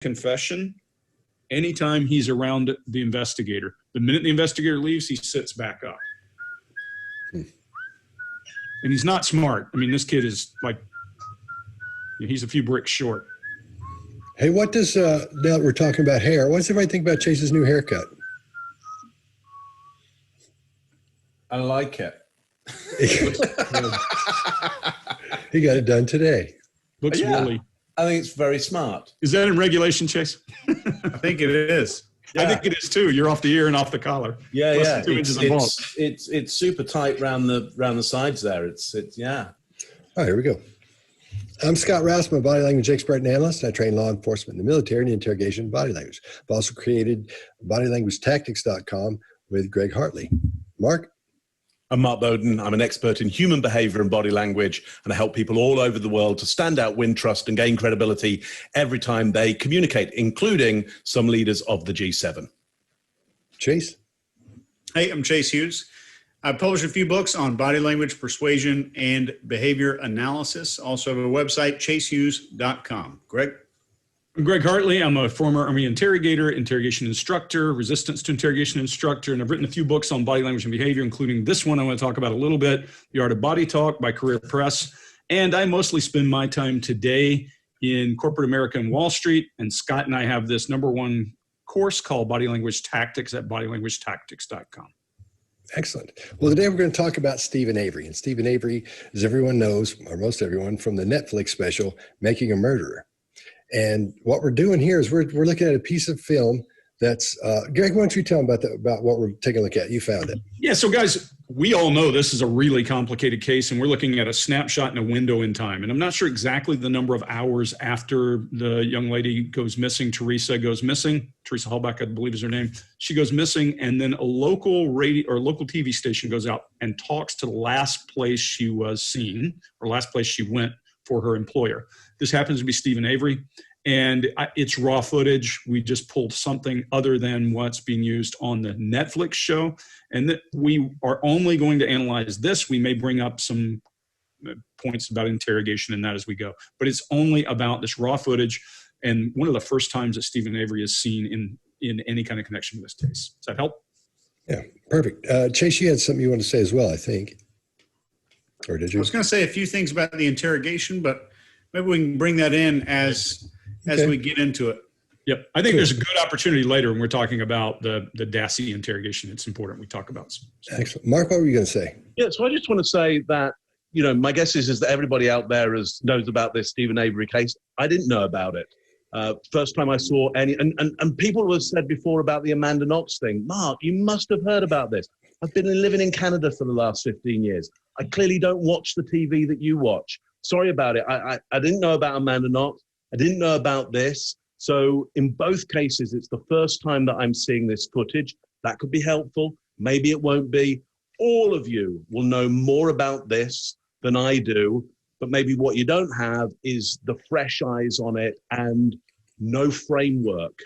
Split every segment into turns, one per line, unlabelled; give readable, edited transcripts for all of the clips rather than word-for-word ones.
confession anytime he's around the investigator. The minute the investigator leaves, he sits back up. And he's not smart. I mean, this kid is like, he's a few bricks short.
Hey, what does, now that we're talking about hair, what does everybody think about Chase's new haircut?
I like it.
He got it done today.
Looks woolly.
I think it's very smart.
Is that in regulation, Chase?
I think it is.
Yeah. I think it is too. You're off the ear and off the collar.
Yeah,
Plus
yeah.
2 inches of bulk.
It's super tight round the sides there. It's yeah.
All right, here we go. I'm Scott Rouse, I'm a body language expert and analyst. I train law enforcement in the military in interrogation and body language. I've also created bodylanguagetactics.com with Greg Hartley. Mark?
I'm Mark Bowden. I'm an expert in human behavior and body language, and I help people all over the world to stand out, win trust, and gain credibility every time they communicate, including some leaders of the G7.
Chase?
Hey, I'm Chase Hughes. I published a few books on body language, persuasion, and behavior analysis. Also have a website, chasehughes.com. Greg?
I'm Greg Hartley. I'm a former Army interrogator, interrogation instructor, resistance to interrogation instructor, and I've written a few books on body language and behavior, including this one I want to talk about a little bit, The Art of Body Talk by Career Press. And I mostly spend my time today in corporate America and Wall Street, and Scott and I have this #1 course called Body Language Tactics at bodylanguagetactics.com.
Excellent. Well, today we're going to talk about Steven Avery. And Steven Avery, as everyone knows, or most everyone, from the Netflix special, Making a Murderer. And what we're doing here is we're looking at a piece of film that's, Greg, why don't you tell them about what we're taking a look at? You found it.
Yeah, so guys, we all know this is a really complicated case, and we're looking at a snapshot in a window in time. And I'm not sure exactly the number of hours after the young lady goes missing, Teresa goes missing. Teresa Halbach, I believe is her name. She goes missing, and then a local radio or local TV station goes out and talks to the last place she was seen, or last place she went for her employer. This happens to be Steven Avery, and it's raw footage. We just pulled something other than what's being used on the Netflix show, and that we are only going to analyze this. We may bring up some points about interrogation and that as we go, but it's only about this raw footage, and one of the first times that Steven Avery is seen in any kind of connection with this case. Does that help?
Yeah, perfect. Chase, you had something you wanted to say as well, I think. Or did you?
I was going to say a few things about the interrogation, but maybe we can bring that in as we get into it.
Yep. I think there's a good opportunity later when we're talking about the Dassey interrogation. It's important we talk about.
Excellent. Mark, what were you going to say?
Yeah, so I just want to say that, my guess is that everybody out there knows about this Steven Avery case. I didn't know about it. First time I saw any, and people have said before about the Amanda Knox thing. Mark, you must have heard about this. I've been living in Canada for the last 15 years. I clearly don't watch the TV that you watch. Sorry about it. I didn't know about Amanda Knox. I didn't know about this. So in both cases, it's the first time that I'm seeing this footage. That could be helpful. Maybe it won't be. All of you will know more about this than I do, but maybe what you don't have is the fresh eyes on it and no framework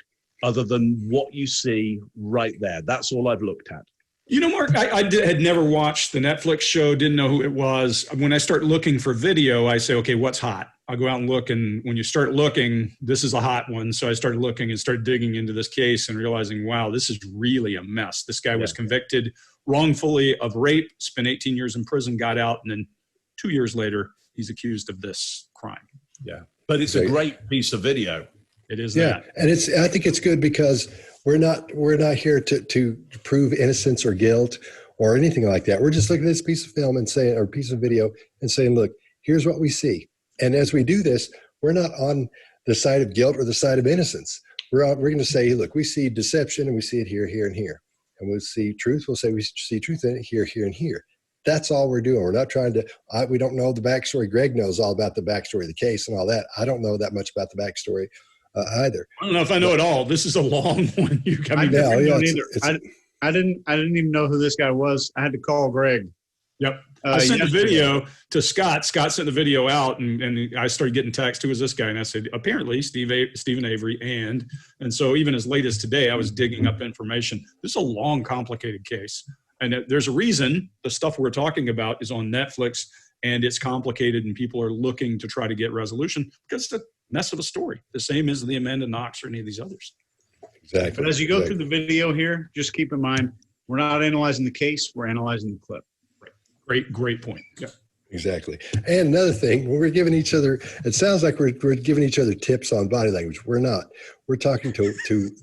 other than what you see right there. That's all I've looked at.
Mark, I had never watched the Netflix show, didn't know who it was. When I start looking for video, I say, okay, what's hot? I'll go out and look, and when you start looking, this is a hot one. So I started looking and started digging into this case and realizing, wow, this is really a mess. This guy was convicted wrongfully of rape, spent 18 years in prison, got out, and then 2 years later, he's accused of this crime.
Yeah, but it's a great piece of video.
It is
that. And I think it's good because we're not here to prove innocence or guilt or anything like that. We're just looking at this piece of film and saying, or piece of video and saying, look, here's what we see. And as we do this, we're not on the side of guilt or the side of innocence. We're going to say, look, we see deception and we see it here, here, and here. And we'll see truth. We'll say we see truth in it here, here, and here. That's all we're doing. We're not trying to, we don't know the backstory. Greg knows all about the backstory of the case and all that. I don't know that much about the backstory either.
I don't know if I know it all. This is a long one.
I didn't even know who this guy was. I had to call Greg.
Yep. I sent the video to Scott. Scott sent the video out, and I started getting text. Who is this guy? And I said, apparently Steven Avery. And so even as late as today, I was digging up information. This is a long, complicated case. And there's a reason the stuff we're talking about is on Netflix, and it's complicated, and people are looking to try to get resolution because mess of a story, the same as the Amanda Knox or any of these others.
Exactly.
But as you go through the video here, just keep in mind, we're not analyzing the case, we're analyzing the clip.
Great point. Yeah.
Exactly. And another thing, when we're giving each other, it sounds like we're giving each other tips on body language. We're not. We're talking to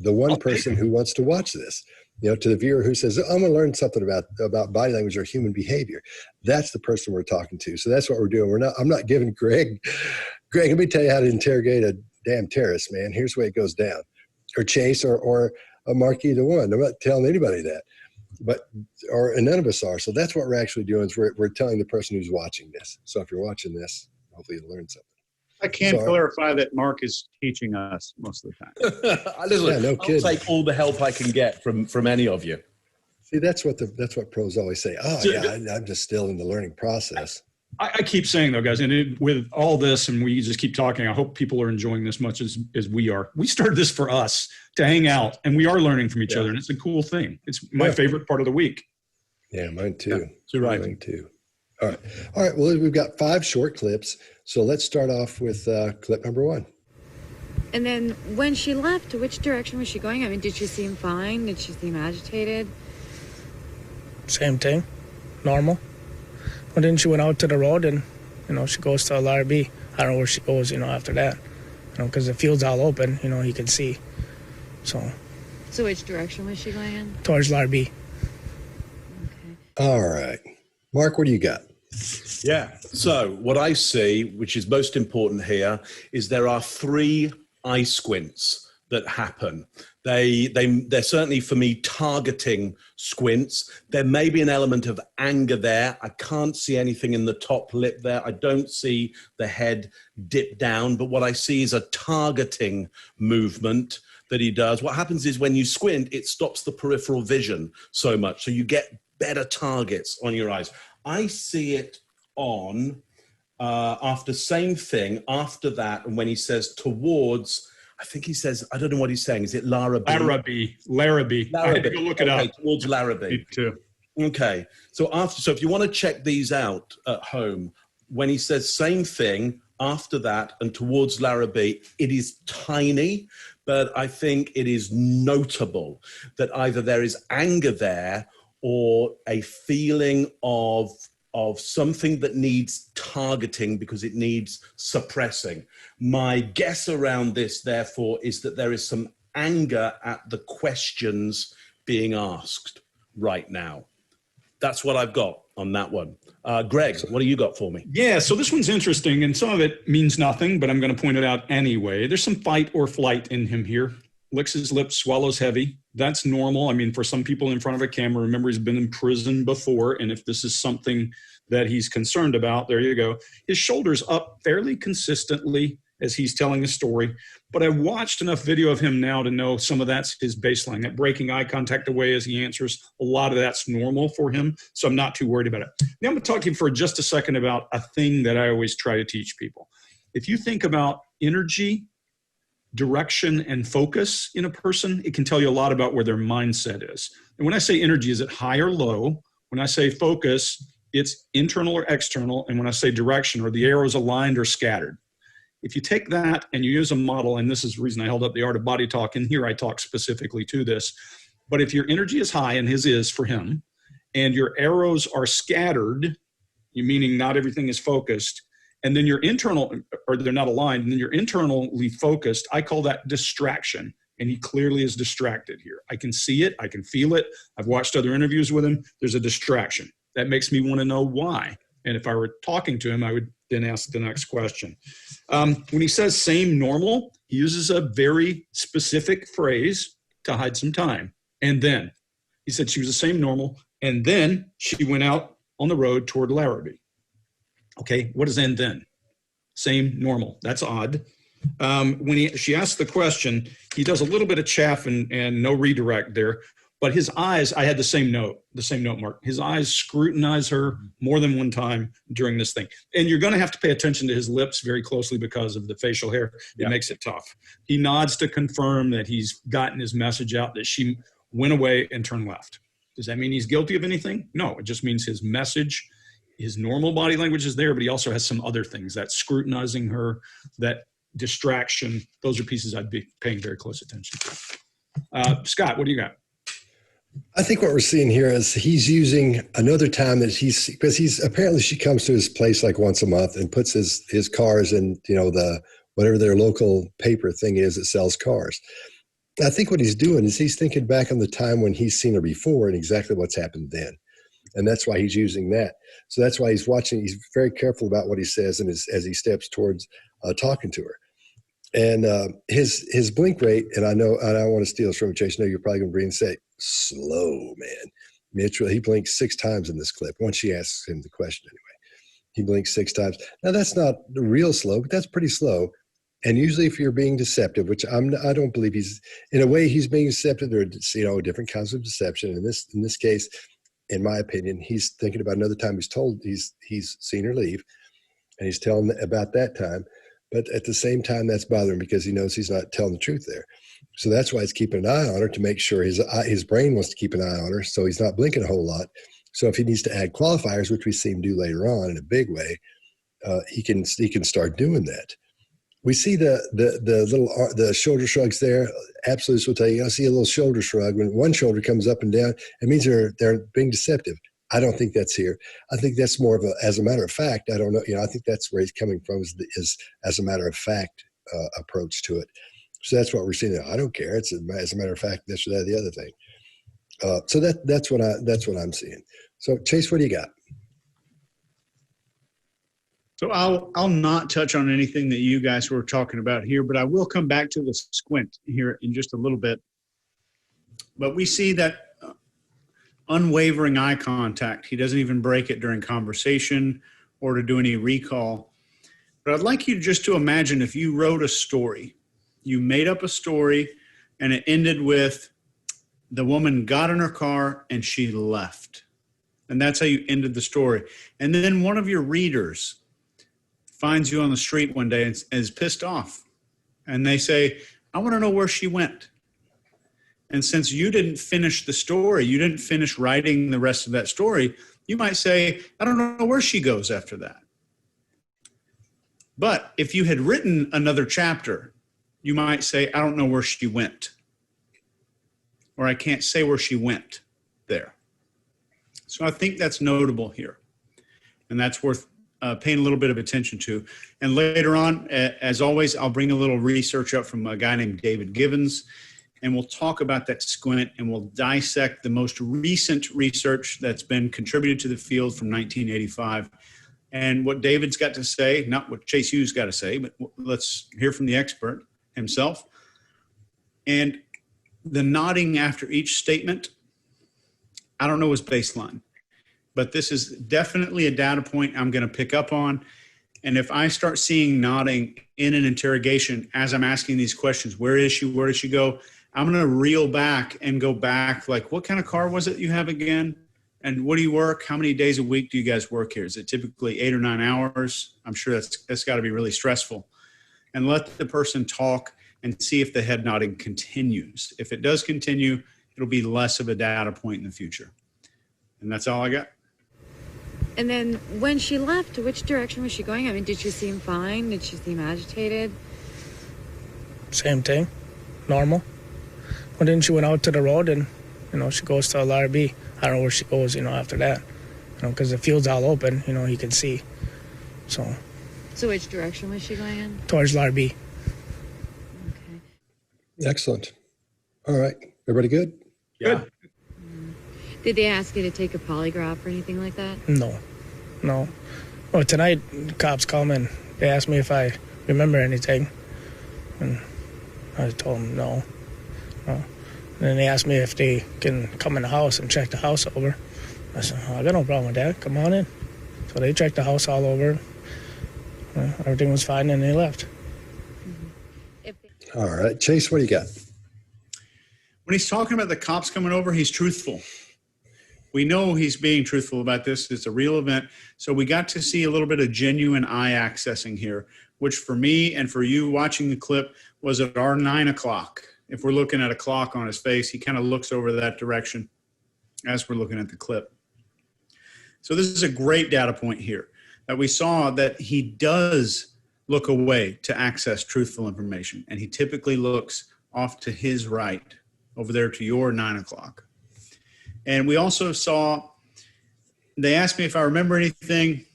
the one person who wants to watch this, to the viewer who says, I'm going to learn something about body language or human behavior. That's the person we're talking to. So that's what we're doing. I'm not giving Greg, let me tell you how to interrogate a damn terrorist, man. Here's the way it goes down. Or Chase or a Mark, either one. I'm not telling anybody that. And none of us are. So that's what we're actually doing is we're telling the person who's watching this. So if you're watching this, hopefully you'll learn something.
I can clarify that Mark is teaching us most of the time.
Listen,
no kidding.
I'll take all the help I can get from any of you.
See, that's what pros always say. Oh, yeah, I'm just still in the learning process.
I keep saying, though, guys, and with all this, and we just keep talking, I hope people are enjoying this much as we are. We started this for us to hang out, and we are learning from each other, and it's a cool thing. It's my favorite part of the week.
Yeah, mine too.
You're right.
Mine too. All right. Well, we've got 5 short clips, so let's start off with clip number 1.
And then when she left, which direction was she going? I mean, did she seem fine? Did she seem agitated?
Same thing, normal. But then she went out to the road and, she goes to LRB. I don't know where she goes, after that. Because the field's all open, you can see. So
which direction was she going in?
Towards LRB.
Okay.
All right. Mark, what do you got?
Yeah. So what I see, which is most important here, is there are 3 eye squints that happen. They're certainly, for me, targeting squints. There may be an element of anger there. I can't see anything in the top lip there. I don't see the head dip down, but what I see is a targeting movement that he does. What happens is when you squint, it stops the peripheral vision so much, so you get better targets on your eyes. I see it on after same thing, after that, and when he says towards, I think he says, I don't know what he's saying. Is it Larrabee?
Larrabee. I had to go look it up.
Towards Larrabee.
Me too.
Okay. So if you want to check these out at home, when he says same thing, after that and towards Larrabee, it is tiny, but I think it is notable that either there is anger there or a feeling of something that needs targeting because it needs suppressing. My guess around this, therefore, is that there is some anger at the questions being asked right now. That's what I've got on that one. Greg, what do you got for me?
Yeah, so this one's interesting, and some of it means nothing, but I'm going to point it out anyway. There's some fight or flight in him here. Licks his lips, swallows heavy. That's normal. I mean, for some people in front of a camera, remember he's been in prison before, and if this is something that he's concerned about, there you go. His shoulders up fairly consistently as he's telling a story. But I watched enough video of him now to know some of that's his baseline, that breaking eye contact away as he answers. A lot of that's normal for him, so I'm not too worried about it. Now I'm going to talk to you for just a second about a thing that I always try to teach people. If you think about energy, direction, and focus in a person, it can tell you a lot about where their mindset is. And when I say energy, is it high or low? When I say focus, it's internal or external. And when I say direction, are the arrows aligned or scattered? If you take that and you use a model, and this is the reason I held up the Art of Body Talk, and here I talk specifically to this, but if your energy is high, and his is for him, and your arrows are scattered, meaning not everything is focused, and then your internal, or they're not aligned, and then you're internally focused, I call that distraction. And he clearly is distracted here. I can see it. I can feel it. I've watched other interviews with him. There's a distraction. That makes me want to know why. And if I were talking to him, I would then ask the next question. When he says same normal, he uses a very specific phrase to hide some time. And then he said she was the same normal. And then she went out on the road toward Larrabee. Okay, what is and then? Same normal. That's odd. When she asked the question, he does a little bit of chaff and no redirect there. But his eyes, I had the same note, Mark. His eyes scrutinize her more than one time during this thing. And you're going to have to pay attention to his lips very closely because of the facial hair. It makes it tough. He nods to confirm that he's gotten his message out, that she went away and turned left. Does that mean he's guilty of anything? No, it just means his message, his normal body language is there, but he also has some other things, that scrutinizing her, that distraction. Those are pieces I'd be paying very close attention to. Scott, what do you got?
I think what we're seeing here is he's using another time that because apparently she comes to his place like once a month and puts his cars in, the whatever their local paper thing is that sells cars. I think what he's doing is he's thinking back on the time when he's seen her before and exactly what's happened then. And that's why he's using that. So that's why he's very careful about what he says and as he steps towards talking to her. And his blink rate, and I don't want to steal this from Chase. I know you're probably going to bring and say, slow, man. Mitchell, he blinks 6 times in this clip. Once she asks him the question anyway. He blinks 6 times. Now, that's not real slow, but that's pretty slow. And usually if you're being deceptive, which I don't believe in a way he's being deceptive. There are, different kinds of deception. In this case, in my opinion, he's thinking about another time he's seen her leave, and he's telling about that time. But at the same time, that's bothering him because he knows he's not telling the truth there. So that's why he's keeping an eye on her to make sure his brain wants to keep an eye on her, so he's not blinking a whole lot. So if he needs to add qualifiers, which we see him do later on in a big way, he can start doing that. We see the shoulder shrugs there. Absolutely will tell you. I see a little shoulder shrug when one shoulder comes up and down. It means they're being deceptive. I don't think that's here. I think that's more of as a matter of fact. I don't know. I think that's where he's coming from is as a matter of fact approach to it. So that's what we're seeing there. I don't care. It's as a matter of fact, this or that, the other thing. So that's what I'm seeing. So Chase, what do you got?
So I'll not touch on anything that you guys were talking about here, but I will come back to the squint here in just a little bit. But we see that unwavering eye contact. He doesn't even break it during conversation or to do any recall. But I'd like you just to imagine if you wrote a story, you made up a story, and it ended with the woman got in her car and she left. And that's how you ended the story. And then one of your readers finds you on the street one day and is pissed off. And they say, I want to know where she went. And since you didn't finish the story, you didn't finish writing the rest of that story, you might say, I don't know where she goes after that. But if you had written another chapter, you might say, I don't know where she went. Or I can't say where she went there. So I think that's notable here. And that's worth paying a little bit of attention to. And later on, as always, I'll bring a little research up from a guy named David Givens, and we'll talk about that squint, and we'll dissect the most recent research that's been contributed to the field from 1985. And what David's got to say, not what Chase Hughes got to say, but let's hear from the expert himself. And the nodding after each statement, I don't know his baseline, but this is definitely a data point I'm going to pick up on. And if I start seeing nodding in an interrogation as I'm asking these questions, where is she? Where did she go? I'm going to reel back and go back, like, what kind of car was it you have again? And what do you work? How many days a week do you guys work here? Is it typically 8 or 9 hours? I'm sure that's got to be really stressful. And let the person talk and see if the head nodding continues. If it does continue, it'll be less of a data point in the future. And that's all I got.
And then when she left, which direction was she going? I mean, did she seem fine? Did she seem agitated?
Same thing, normal. Well, then she went out to the road and, she goes to LRB. I don't know where she goes, after that, because the field's all open, you can see. So
which direction was she going in?
Towards LRB.
Okay.
Excellent. All right. Everybody good?
Yeah.
Did they ask you to take a polygraph or anything like that?
No. Well, tonight, the cops called me and they asked me if I remember anything. And I told them no. And then they asked me if they can come in the house and check the house over. I said, I got no problem with that. Come on in. So they checked the house all over. Everything was fine, and they left.
All right. Chase, what do you got?
When he's talking about the cops coming over, he's truthful. We know he's being truthful about this. It's a real event. So we got to see a little bit of genuine eye accessing here, which for me and for you watching the clip was at our 9 o'clock. If we're looking at a clock on his face, he kind of looks over that direction as we're looking at the clip. So this is a great data point here that we saw that he does look away to access truthful information. And he typically looks off to his right, over there to your 9 o'clock. And we also saw, they asked me if I remember anything,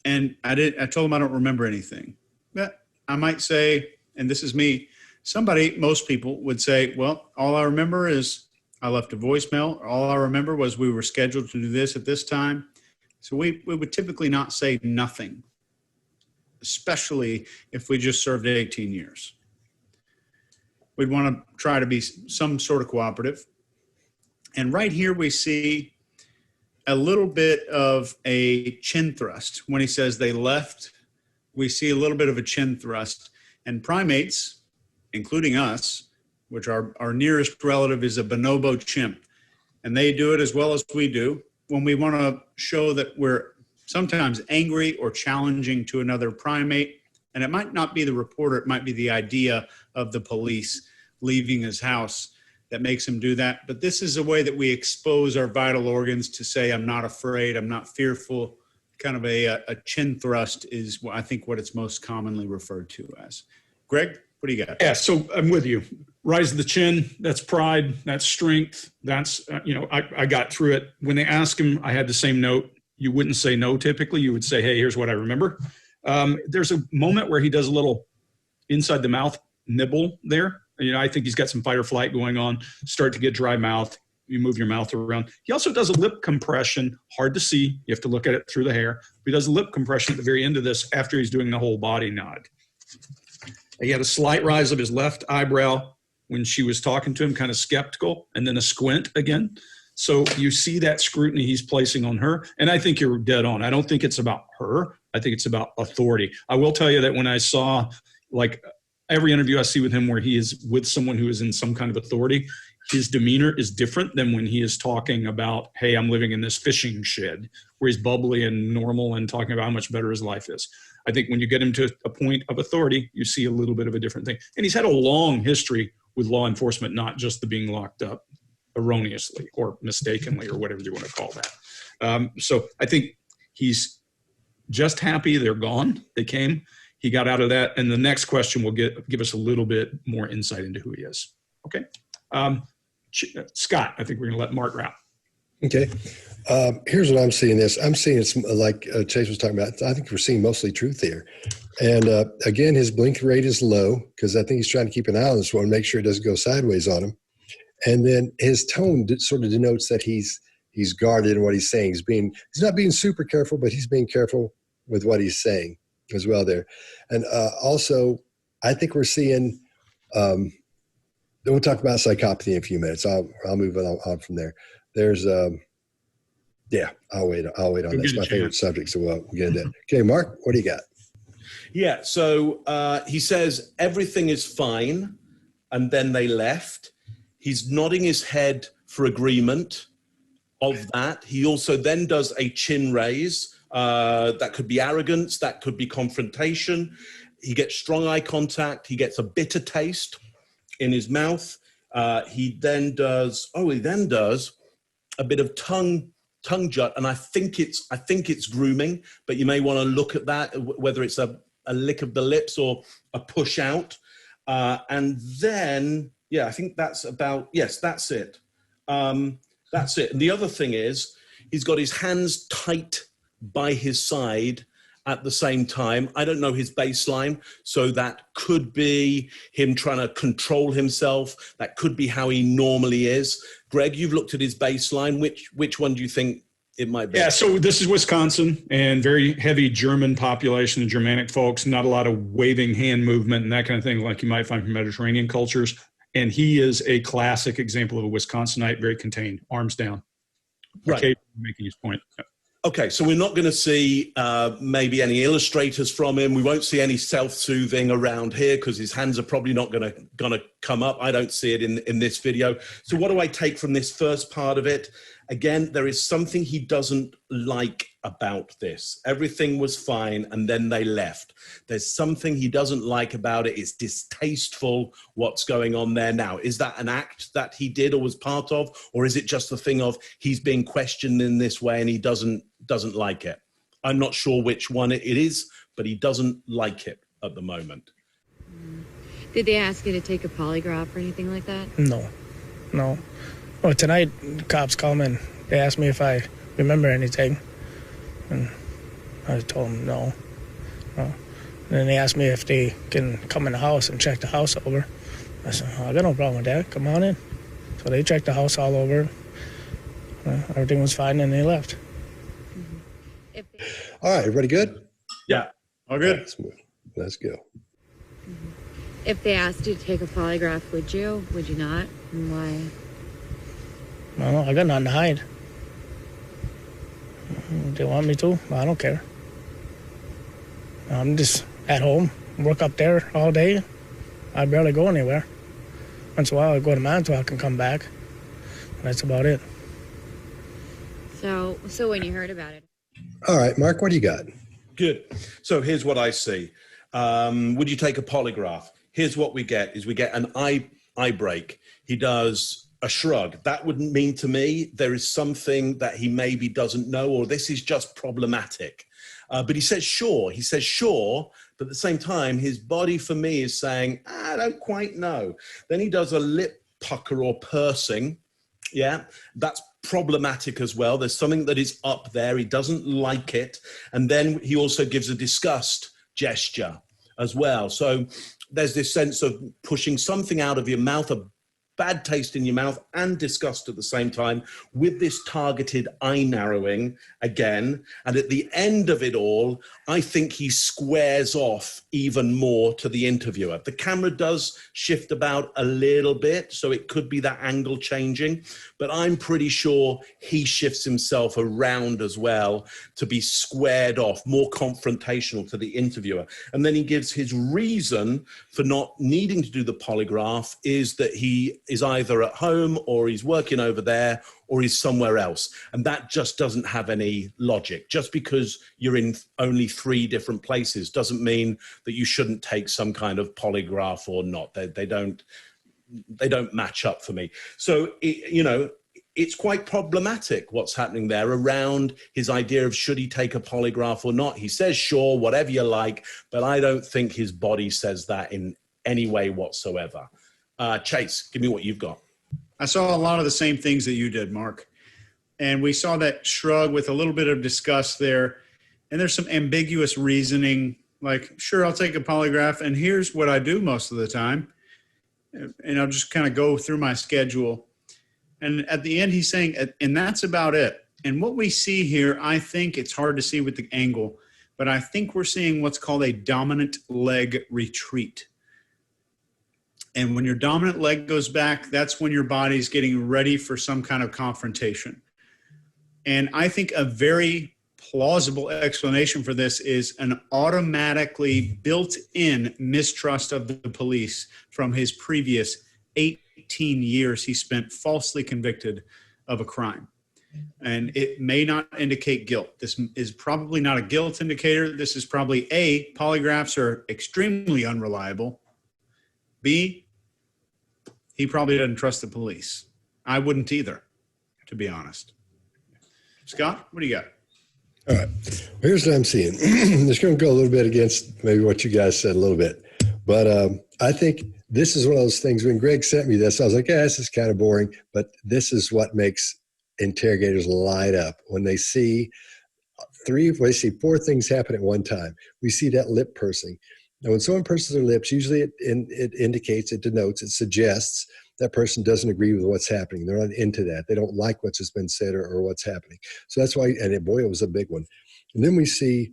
and I told them I don't remember anything. But I might say, and this is me, most people would say, well, all I remember is I left a voicemail. All I remember was we were scheduled to do this at this time. So we would typically not say nothing, especially if we just served 18 years. We'd want to try to be some sort of cooperative. And right here we see a little bit of a chin thrust. When he says they left, we see a little bit of a chin thrust. And primates, including us, which our nearest relative is a bonobo chimp, and they do it as well as we do. When we want to show that we're sometimes angry or challenging to another primate, and it might not be the reporter, it might be the idea of the police leaving his house that makes him do that. But this is a way that we expose our vital organs to say, I'm not afraid, I'm not fearful. Kind of a chin thrust is, I think, what it's most commonly referred to as. Greg, what do you got?
Yeah, so I'm with you. Rise of the chin, that's pride, that's strength. That's, I got through it. When they ask him, I had the same note. You wouldn't say no typically. You would say, hey, here's what I remember. There's a moment where he does a little inside the mouth nibble there. I think he's got some fight or flight going on. Start to get dry mouth. You move your mouth around. He also does a lip compression, hard to see. You have to look at it through the hair. He does a lip compression at the very end of this after he's doing the whole body nod. He had a slight rise of his left eyebrow when she was talking to him, kind of skeptical, and then a squint again. So you see that scrutiny he's placing on her. And I think you're dead on. I don't think it's about her. I think it's about authority. I will tell you that when I saw, like, every interview I see with him where he is with someone who is in some kind of authority, his demeanor is different than when he is talking about, hey, I'm living in this fishing shed, where he's bubbly and normal and talking about how much better his life is. I think when you get him to a point of authority, you see a little bit of a different thing. And he's had a long history with law enforcement, not just the being locked up erroneously or mistakenly or whatever you want to call that. So I think he's just happy they're gone. They came. He got out of that. And the next question will give us a little bit more insight into who he is. Okay. Scott, I think we're going to let Mark wrap.
Okay. Here's what I'm seeing this. I'm seeing it's like Chase was talking about. I think we're seeing mostly truth here. And again, his blink rate is low because I think he's trying to keep an eye on this one, make sure it doesn't go sideways on him. And then his tone sort of denotes that he's guarded in what he's saying. He's not being super careful, but he's being careful with what he's saying as well there. And also, I think we're seeing, we'll talk about psychopathy in a few minutes. I'll move on from there. There's, I'll wait on that. It's my favorite subject, so we'll get into it. Okay, Mark, what do you got?
Yeah, so he says everything is fine, and then they left. He's nodding his head for agreement of that. He also then does a chin raise. That could be arrogance. That could be confrontation. He gets strong eye contact. He gets a bitter taste in his mouth. He then does a bit of tongue jut, and I think it's grooming. But you may want to look at that, whether it's a lick of the lips or a push out, and then. Yeah, I think that's it. That's it. And the other thing is he's got his hands tight by his side at the same time. I don't know his baseline, so that could be him trying to control himself. That could be how he normally is. Greg, you've looked at his baseline. Which one do you think it might be?
Yeah, so this is Wisconsin, and very heavy German population and Germanic folks, not a lot of waving hand movement and that kind of thing like you might find from Mediterranean cultures. And he is a classic example of a Wisconsinite, very contained, arms down.
Right.
Okay, making his point. Yeah.
Okay, so we're not going to see maybe any illustrators from him. We won't see any self-soothing around here because his hands are probably not going to come up. I don't see it in this video. So what do I take from this first part of it? Again, there is something he doesn't like about this. Everything was fine, and then they left. There's something he doesn't like about it. It's distasteful what's going on there now. Is that an act that he did or was part of, or is it just the thing of he's being questioned in this way and he doesn't like it? I'm not sure which one it is, but he doesn't like it at the moment.
Did they ask you to take a polygraph or anything like that?
No. Well, tonight, the cops called me and they asked me if I remember anything. And I told them no. And then they asked me if they can come in the house and check the house over. I said, I got no problem with that. Come on in. So they checked the house all over. Everything was fine, and they left.
All right, everybody good?
Yeah.
All good.
Let's go.
If they asked you to take a polygraph, would you? Would you not? And why?
No, I got nothing to hide. They want me to? I don't care. I'm just at home, work up there all day. I barely go anywhere. Once in a while, I go to Manitowoc and come back. That's about it.
So when you heard about it.
All right, Mark, what do you got?
Good. So here's what I see. Would you take a polygraph? Here's what we get is we get an eye break. He does a shrug. That wouldn't mean to me there is something that he maybe doesn't know, or this is just problematic. But he says sure. He says sure, but at the same time, his body for me is saying, I don't quite know. Then he does a lip pucker or pursing. Yeah, that's problematic as well. There's something that is up there. He doesn't like it. And then he also gives a disgust gesture as well. So there's this sense of pushing something out of your mouth, a bad taste in your mouth, and disgust at the same time, with this targeted eye narrowing again. And at the end of it all, I think he squares off even more to the interviewer. The camera does shift about a little bit, so it could be that angle changing, but I'm pretty sure he shifts himself around as well to be squared off, more confrontational to the interviewer. And then he gives his reason for not needing to do the polygraph is that he is either at home or he's working over there or he's somewhere else. And that just doesn't have any logic. Just because you're in only 3 different places doesn't mean that you shouldn't take some kind of polygraph or not. They don't match up for me. So, it's quite problematic what's happening there around his idea of should he take a polygraph or not. He says, sure, whatever you like, but I don't think his body says that in any way whatsoever. Chase, give me what you've got.
I saw a lot of the same things that you did, Mark. And we saw that shrug with a little bit of disgust there. And there's some ambiguous reasoning, like, sure, I'll take a polygraph. And here's what I do most of the time. And I'll just kind of go through my schedule. And at the end, he's saying, and that's about it. And what we see here, I think it's hard to see with the angle, but I think we're seeing what's called a dominant leg retreat. And when your dominant leg goes back, that's when your body's getting ready for some kind of confrontation. And I think a very plausible explanation for this is an automatically built-in mistrust of the police from his previous 18 years he spent falsely convicted of a crime. And it may not indicate guilt. This is probably not a guilt indicator. This is probably A, polygraphs are extremely unreliable. B, he probably doesn't trust the police. I wouldn't either, to be honest. Scott, what do you got?
All right. Well, here's what I'm seeing. It's going to go a little bit against maybe what you guys said a little bit. But I think this is one of those things, when Greg sent me this, I was like, yeah, this is kind of boring. But this is what makes interrogators light up. When they see 4 things happen at one time. We see that lip pursing. Now, when someone purses their lips, usually it indicates, it denotes, it suggests that person doesn't agree with what's happening. They're not into that. They don't like what's just been said or what's happening. So that's why, and boy, it was a big one. And then we see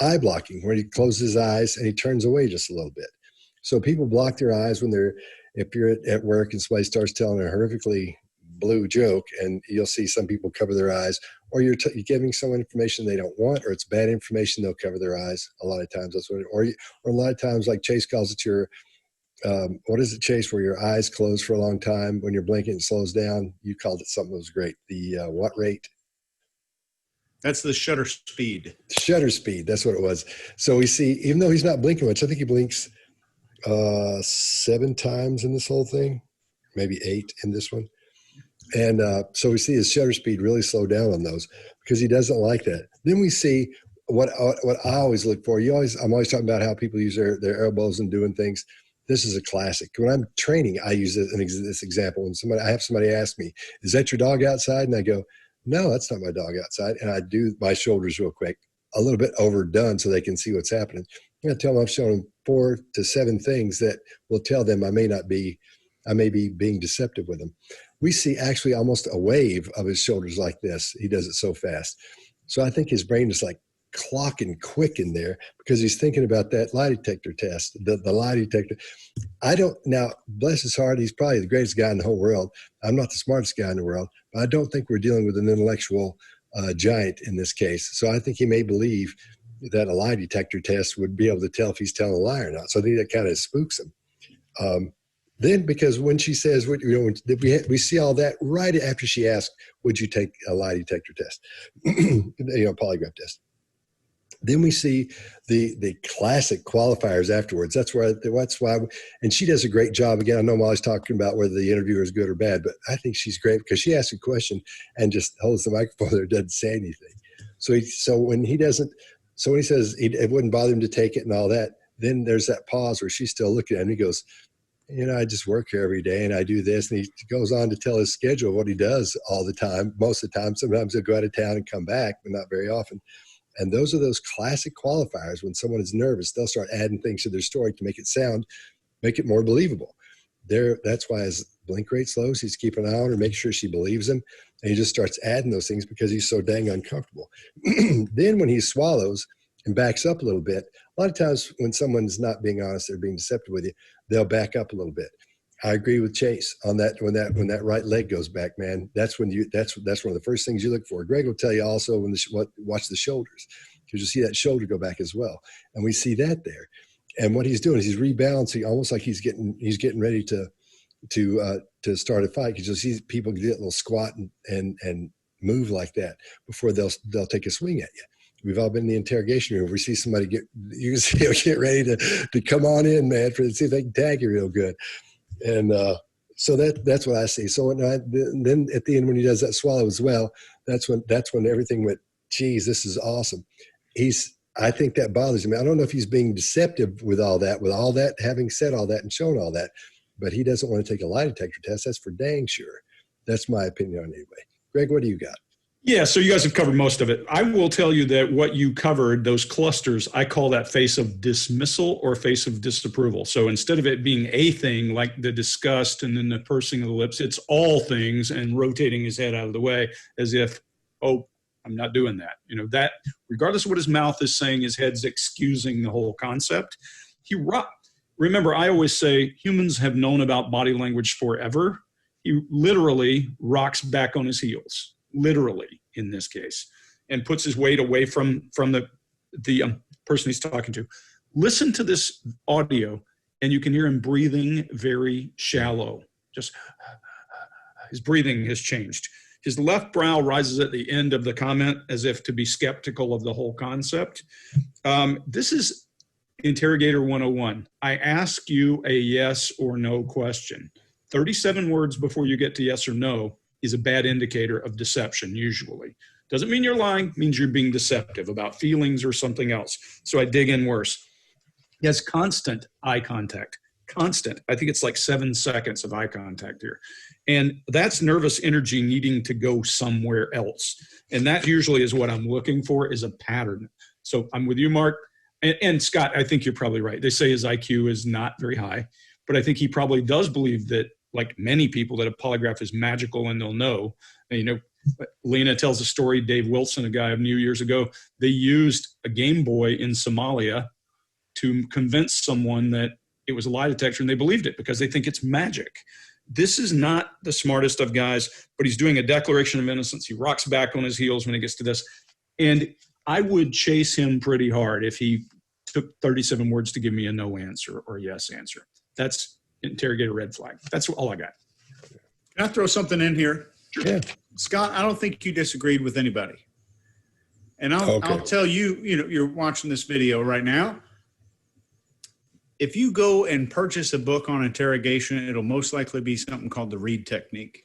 eye blocking, where he closes his eyes and he turns away just a little bit. So people block their eyes when if you're at work and somebody starts telling a horrifically blue joke, and you'll see some people cover their eyes, or you're giving someone information they don't want, or it's bad information, they'll cover their eyes. A lot of times that's what, or a lot of times, like Chase calls it, your, what is it, Chase, where your eyes close for a long time when you're blinking, it slows down. You called it something that was great. The what rate?
That's the shutter speed.
Shutter speed, that's what it was. So we see, even though he's not blinking much, I think he blinks 7 times in this whole thing, maybe 8 in this one. And so we see his shutter speed really slow down on those because he doesn't like that. Then we see what I always look for, I'm always talking about how people use their elbows and doing things. This is a classic. When I'm training, I use this example. When I have somebody ask me, "Is that your dog outside?" And I go, "No, that's not my dog outside." And I do my shoulders real quick, a little bit overdone so they can see what's happening. I tell them I'm showing them 4 to 7 things that will tell them I may be being deceptive with them. We see actually almost a wave of his shoulders like this. He does it so fast. So I think his brain is like clocking quick in there because he's thinking about that lie detector test, the lie detector. Now, bless his heart, he's probably the greatest guy in the whole world. I'm not the smartest guy in the world, but I don't think we're dealing with an intellectual giant in this case. So I think he may believe that a lie detector test would be able to tell if he's telling a lie or not. So I think that kind of spooks him. Then, because when she says, we see all that right after she asked, would you take a lie detector test, polygraph test? Then we see the classic qualifiers afterwards. That's why, and she does a great job. Again, I know I'm always talking about whether the interviewer is good or bad, but I think she's great because she asks a question and just holds the microphone there, doesn't say anything. So when he says it wouldn't bother him to take it and all that, then there's that pause where she's still looking at him. He goes, I just work here every day and I do this. And he goes on to tell his schedule of what he does all the time, most of the time. Sometimes he'll go out of town and come back, but not very often. And those are those classic qualifiers. When someone is nervous, they'll start adding things to their story to make it more believable. That's why his blink rate slows. He's keeping an eye on her, making sure she believes him. And he just starts adding those things because he's so dang uncomfortable. Then when he swallows and backs up a little bit, a lot of times when someone's not being honest, they're being deceptive with you, they'll back up a little bit. I agree with Chase on that. When that right leg goes back, man, that's one of the first things you look for. Greg will tell you also watch the shoulders, because you see that shoulder go back as well, and we see that there. And what he's doing is he's rebalancing, almost like he's getting ready to start a fight, because you'll see people get a little squat and move like that before they'll take a swing at you. We've all been in the interrogation room. We see somebody get ready to come on in, man, see if they can tag you real good. And so that's what I see. So then at the end, when he does that swallow as well, that's when everything went, geez, this is awesome. I think that bothers him. I don't know if he's being deceptive with all that, having said all that and shown all that, but he doesn't want to take a lie detector test. That's for dang sure. That's my opinion on it anyway. Greg, what do you got?
Yeah, so you guys have covered most of it. I will tell you that what you covered, those clusters, I call that face of dismissal or face of disapproval. So instead of it being a thing like the disgust and then the pursing of the lips, it's all things and rotating his head out of the way as if, oh, I'm not doing that. That regardless of what his mouth is saying, his head's excusing the whole concept. Remember, I always say humans have known about body language forever. He literally rocks back on his heels. Literally in this case, and puts his weight away from the person he's talking to. Listen to this audio and you can hear him breathing very shallow. Just his breathing has changed. His left brow rises at the end of the comment as if to be skeptical of the whole concept. This is Interrogator 101. I ask you a yes or no question. 37 words before you get to yes or no is a bad indicator of deception, usually. Doesn't mean you're lying, means you're being deceptive about feelings or something else. So I dig in worse. He has constant eye contact. Constant. I think it's like 7 seconds of eye contact here. And that's nervous energy needing to go somewhere else. And that usually is what I'm looking for, is a pattern. So I'm with you, Mark. And Scott, I think you're probably right. They say his IQ is not very high, but I think he probably does believe that, like many people, that a polygraph is magical and they'll know. And, Lena tells a story, Dave Wilson, a guy I knew years ago, they used a Game Boy in Somalia to convince someone that it was a lie detector, and they believed it because they think it's magic. This is not the smartest of guys, but he's doing a declaration of innocence. He rocks back on his heels when he gets to this. And I would chase him pretty hard if he took 37 words to give me a no answer or a yes answer. That's interrogator red flag. That's all I got.
Can I throw something in here?
Yeah.
Scott, I don't think you disagreed with anybody. And I'll tell you, you're watching this video right now. If you go and purchase a book on interrogation, it'll most likely be something called the READ technique.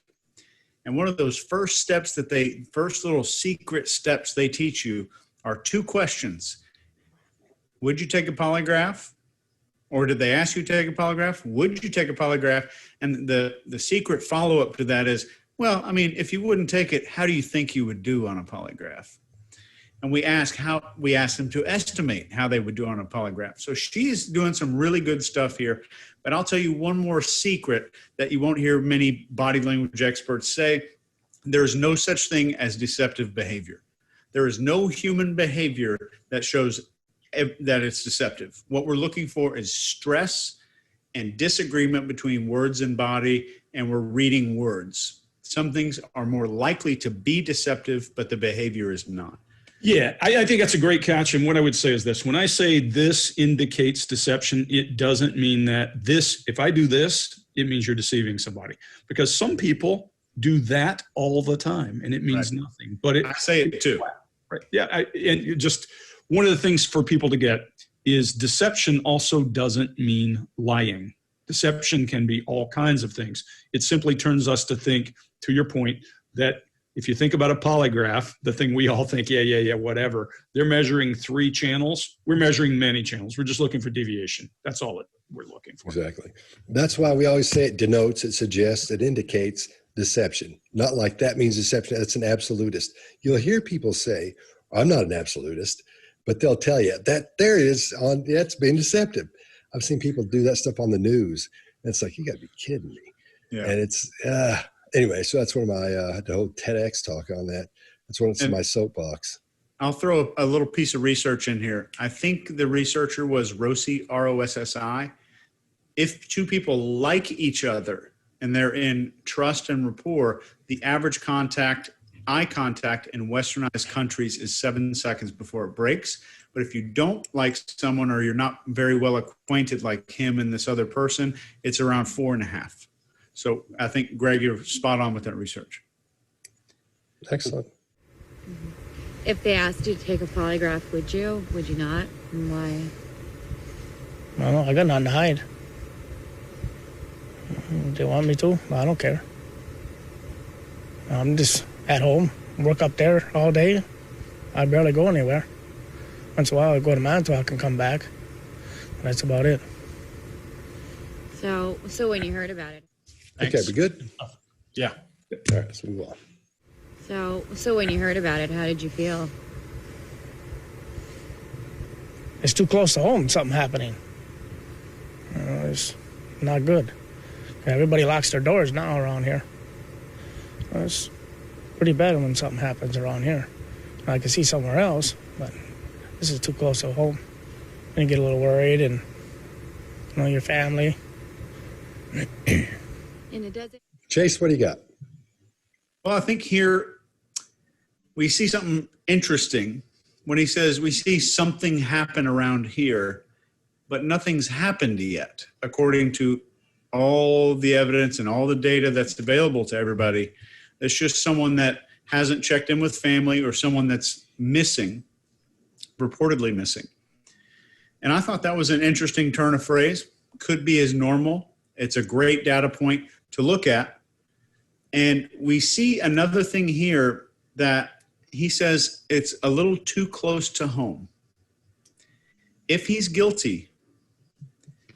And one of those first little secret steps they teach you are two questions. Would you take a polygraph? Or did they ask you to take a polygraph? Would you take a polygraph? And the secret follow-up to that is, well, I mean, if you wouldn't take it, how do you think you would do on a polygraph? And we ask them to estimate how they would do on a polygraph. So she's doing some really good stuff here. But I'll tell you one more secret that you won't hear many body language experts say. There is no such thing as deceptive behavior. There is no human behavior that shows that it's deceptive. What we're looking for is stress and disagreement between words and body, and we're reading words. Some things are more likely to be deceptive, but the behavior is not.
Yeah, I think that's a great catch. And what I would say is this: when I say this indicates deception, it doesn't mean that this, if I do this, it means you're deceiving somebody. Because some people do that all the time and it means nothing. But
I say it too.
Right. Yeah. And just one of the things for people to get is deception also doesn't mean lying. Deception can be all kinds of things. It simply turns us to think, to your point, that if you think about a polygraph, the thing we all think, yeah, whatever, they're measuring 3 channels. We're measuring many channels. We're just looking for deviation. That's all we're looking for.
Exactly. That's why we always say it denotes, it suggests, it indicates deception. Not like that means deception. That's an absolutist. You'll hear people say, I'm not an absolutist, but they'll tell you that that's being deceptive. I've seen people do that stuff on the news. And it's like, you got to be kidding me. Yeah. And it's, anyway, so that's one of my, the whole TEDx talk on that. That's one of my soapbox.
I'll throw a little piece of research in here. I think the researcher was Rossi, R-O-S-S-I. If two people like each other and they're in trust and rapport, the average eye contact in westernized countries is 7 seconds before it breaks. But if you don't like someone or you're not very well acquainted like him and this other person, it's around 4.5. So I think, Greg, you're spot on with that research.
Excellent.
If they asked you to take a polygraph, would you? Would you not? And why?
I got nothing to hide. They want me to? I don't care. I'm just at home, work up there all day. I barely go anywhere. Once in a while, I go to Manitowoc and come back. That's about it.
So when you heard about it.
Thanks. Okay, we good?
Yeah.
All right, let's move on.
So when you heard about it, how did you feel?
It's too close to home, something happening. It's not good. Everybody locks their doors now around here. It's pretty bad when something happens around here. I can see somewhere else, but this is too close to home. And you get a little worried, and your family.
And it doesn't.
Chase, what do you got?
Well, I think here we see something interesting when he says we see something happen around here, but nothing's happened yet, according to all the evidence and all the data that's available to everybody. It's just someone that hasn't checked in with family or someone that's missing, reportedly missing. And I thought that was an interesting turn of phrase. Could be as normal. It's a great data point to look at. And we see another thing here that he says it's a little too close to home. If he's guilty,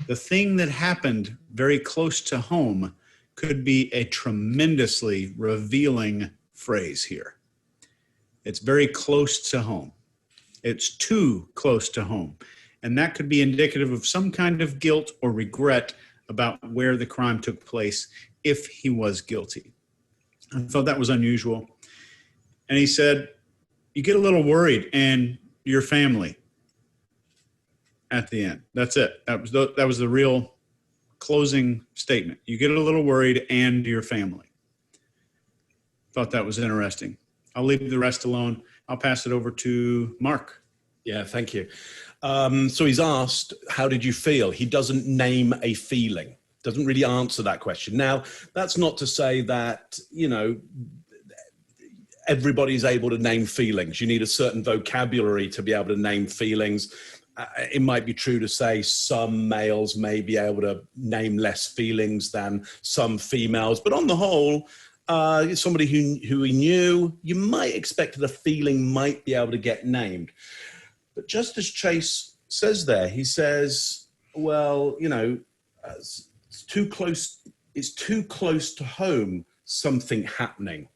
the thing that happened very close to home could be a tremendously revealing phrase here. It's very close to home. It's too close to home. And that could be indicative of some kind of guilt or regret about where the crime took place if he was guilty. I thought that was unusual. And he said, you get a little worried and your family at the end. That's it. That was the real closing statement. You get a little worried and your family. Thought that was interesting. I'll leave the rest alone. I'll pass it over to Mark.
Yeah, thank you. So he's asked, how did you feel? He doesn't name a feeling, doesn't really answer that question. Now, that's not to say that, everybody's able to name feelings. You need a certain vocabulary to be able to name feelings. It might be true to say some males may be able to name less feelings than some females, but on the whole, somebody who he knew. You might expect that a feeling might be able to get named. But just as Chase says there, he says, well, you know, it's too close to home, something happening.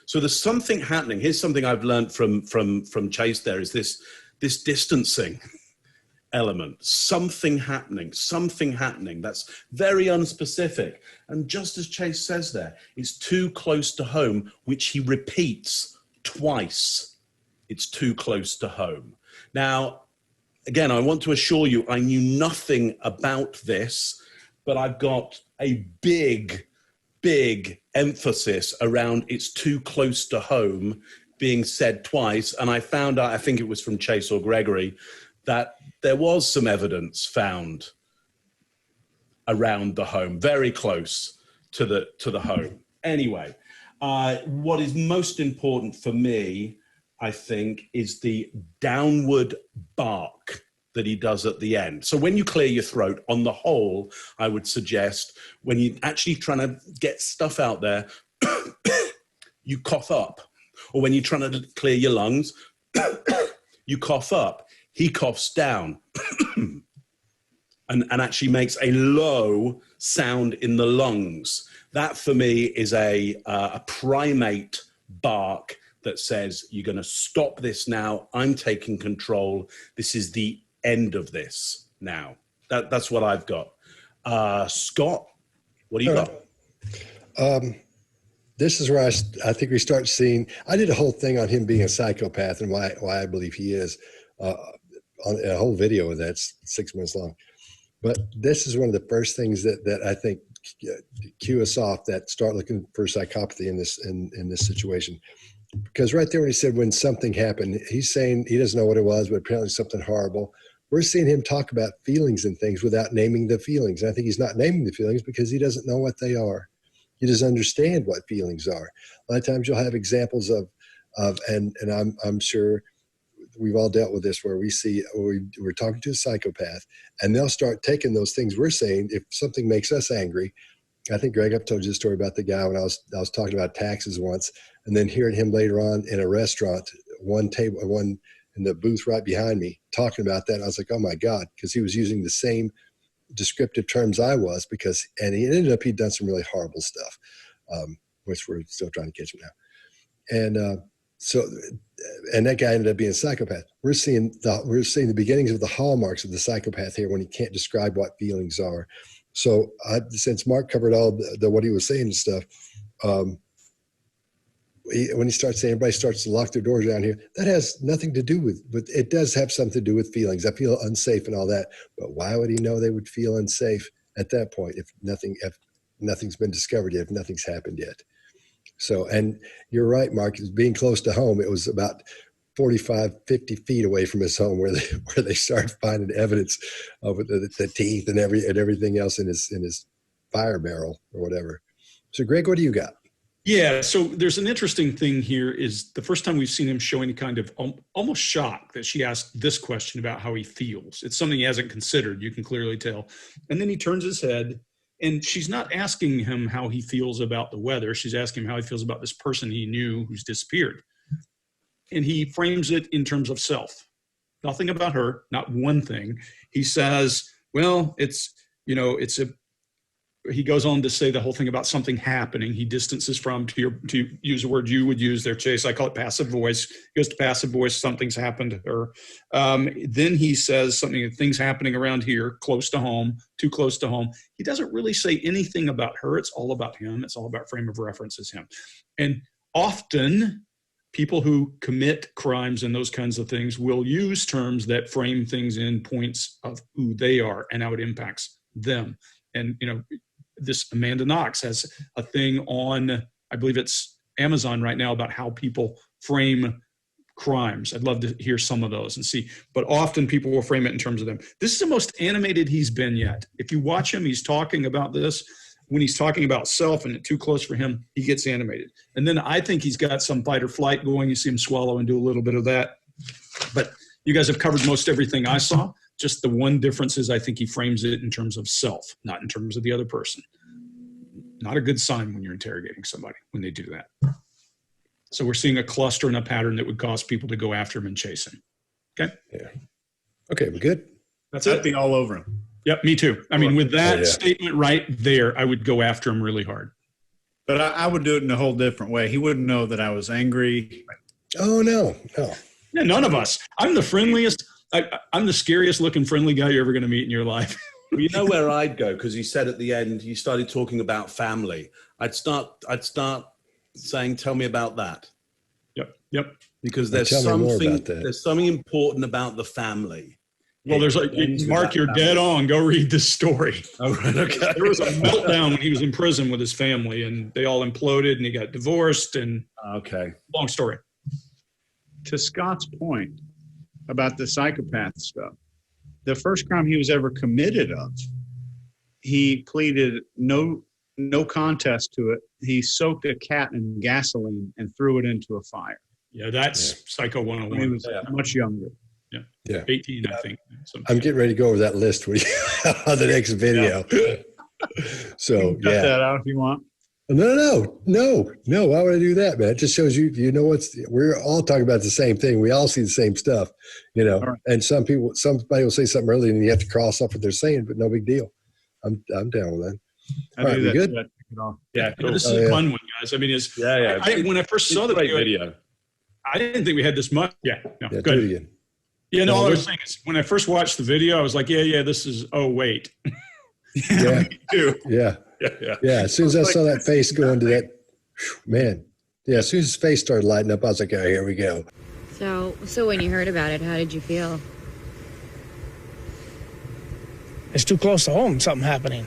So there's something happening. Here's something I've learned from Chase there is this distancing element. Something happening. That's very unspecific. And just as Chase says there, it's too close to home, which he repeats twice. It's too close to home. Now, again, I want to assure you, I knew nothing about this, but I've got a big emphasis around it's too close to home being said twice. And I found out, I think it was from Chase or Gregory, that there was some evidence found around the home, very close to the home. Anyway, what is most important for me, I think, is the downward bark that he does at the end. So when you clear your throat, on the whole, I would suggest when you're actually trying to get stuff out there, you cough up. Or when you're trying to clear your lungs, you cough up. He coughs down and actually makes a low sound in the lungs. That for me is a primate bark that says, you're going to stop this now. I'm taking control. This is the end of this now. That's what I've got. Scott, what do you got?
This is where I think we start seeing, I did a whole thing on him being a psychopath and why I believe he is, on a whole video of that's 6 minutes long. But this is one of the first things that I think cue us off that start looking for psychopathy in this situation. Because right there when he said when something happened, he's saying he doesn't know what it was, but apparently something horrible. We're seeing him talk about feelings and things without naming the feelings. And I think he's not naming the feelings because he doesn't know what they are. He doesn't understand what feelings are. A lot of times you'll have examples of and I'm sure we've all dealt with this where we're talking to a psychopath and they'll start taking those things we're saying. If something makes us angry, I think Greg, I've told you the story about the guy when I was talking about taxes once, and then hearing him later on in a restaurant, one in the booth right behind me, talking about that. And I was like, oh my God, because he was using the same descriptive terms I was, and he ended up, he'd done some really horrible stuff, which we're still trying to catch him now. And that guy ended up being a psychopath. We're seeing the beginnings of the hallmarks of the psychopath here when he can't describe what feelings are. So since Mark covered all the what he was saying and stuff, when he starts saying everybody starts to lock their doors around here, that has nothing to do with, but it does have something to do with feelings. I feel unsafe and all that, but why would he know they would feel unsafe at that point if nothing's been discovered yet, if nothing's happened yet? So, and you're right, Mark, being close to home, it was about 45, 50 feet away from his home where they started finding evidence of the teeth and everything else in his fire barrel or whatever. So Greg, what do you got?
Yeah, so there's an interesting thing here is the first time we've seen him show any kind of almost shock that she asked this question about how he feels. It's something he hasn't considered, you can clearly tell. And then he turns his head, and she's not asking him how he feels about the weather. She's asking him how he feels about this person he knew who's disappeared. And he frames it in terms of self. Nothing about her, not one thing. He says, well, he goes on to say the whole thing about something happening. He distances from, to use a word you would use there, Chase. I call it passive voice. He goes to passive voice. Something's happened to her. Then he says something, things happening around here, close to home, too close to home. He doesn't really say anything about her. It's all about him. It's all about frame of reference is him. And often people who commit crimes and those kinds of things will use terms that frame things in points of who they are and how it impacts them. And, this Amanda Knox has a thing on, I believe it's Amazon right now, about how people frame crimes. I'd love to hear some of those and see, but often people will frame it in terms of them. This is the most animated he's been yet. If you watch him, he's talking about this. When he's talking about self and too close for him, he gets animated. And then I think he's got some fight or flight going. You see him swallow and do a little bit of that. But you guys have covered most everything I saw. Just the one difference is I think he frames it in terms of self, not in terms of the other person. Not a good sign when you're interrogating somebody when they do that. So we're seeing a cluster and a pattern that would cause people to go after him and chase him. Okay.
Yeah. Okay, we good?
That's
I'd
it.
be all over him.
Yep, me too. I mean, with that
Oh, yeah.
statement right there, I would go after him really hard.
But I would do it in a whole different way. He wouldn't know that I was angry.
Oh, no.
Yeah, none of us. I'm the friendliest. I'm the scariest looking friendly guy you're ever going to meet in your life.
Well, you know where I'd go, because he said at the end, you started talking about family. I'd start saying, tell me about that.
Yep.
Because
Tell me more about that.
there's something important about the family.
Well, there's like, Mark, you're dead on. Go read this story.
Oh, right, okay.
There was a meltdown when he was in prison with his family, and they all imploded, and he got divorced, and
Okay.
long story.
To Scott's point about the psychopath stuff, the first crime he was ever committed of, he pleaded no contest to it. He soaked a cat in gasoline and threw it into a fire.
Yeah, that's Psycho
When he
101.
was much younger.
Yeah.
18, I think.
I'm getting ready to go over that list with you on the next video. So,
Cut
yeah.
that out if you want.
No. Why would I do that, man? It just shows you know we're all talking about the same thing. We all see the same stuff, you know.
Right.
And somebody will say something early and you have to cross off what they're saying, but no big deal. I'm down with that.
I
All right,
do
we
that.
good?
too. I take it off.
Yeah, cool.
This is
Oh,
a
yeah.
fun one, guys. I mean, it's
Yeah.
when I first saw the
Great
video, I didn't think we had this much. Yeah, no,
Yeah, do
good.
it again.
Yeah, no,
No,
all I was
this-
saying is when I first watched the video, I was like, yeah, this is, oh, wait.
Yeah.
Me too.
Yeah.
Yeah.
Yeah. As soon as I
Like,
saw that
this
face
is
go into
nothing.
that, man. Yeah. As soon as his face started lighting up, I was like, oh, here we go.
So when you heard about it, how did you feel?
It's too close to home, something happening.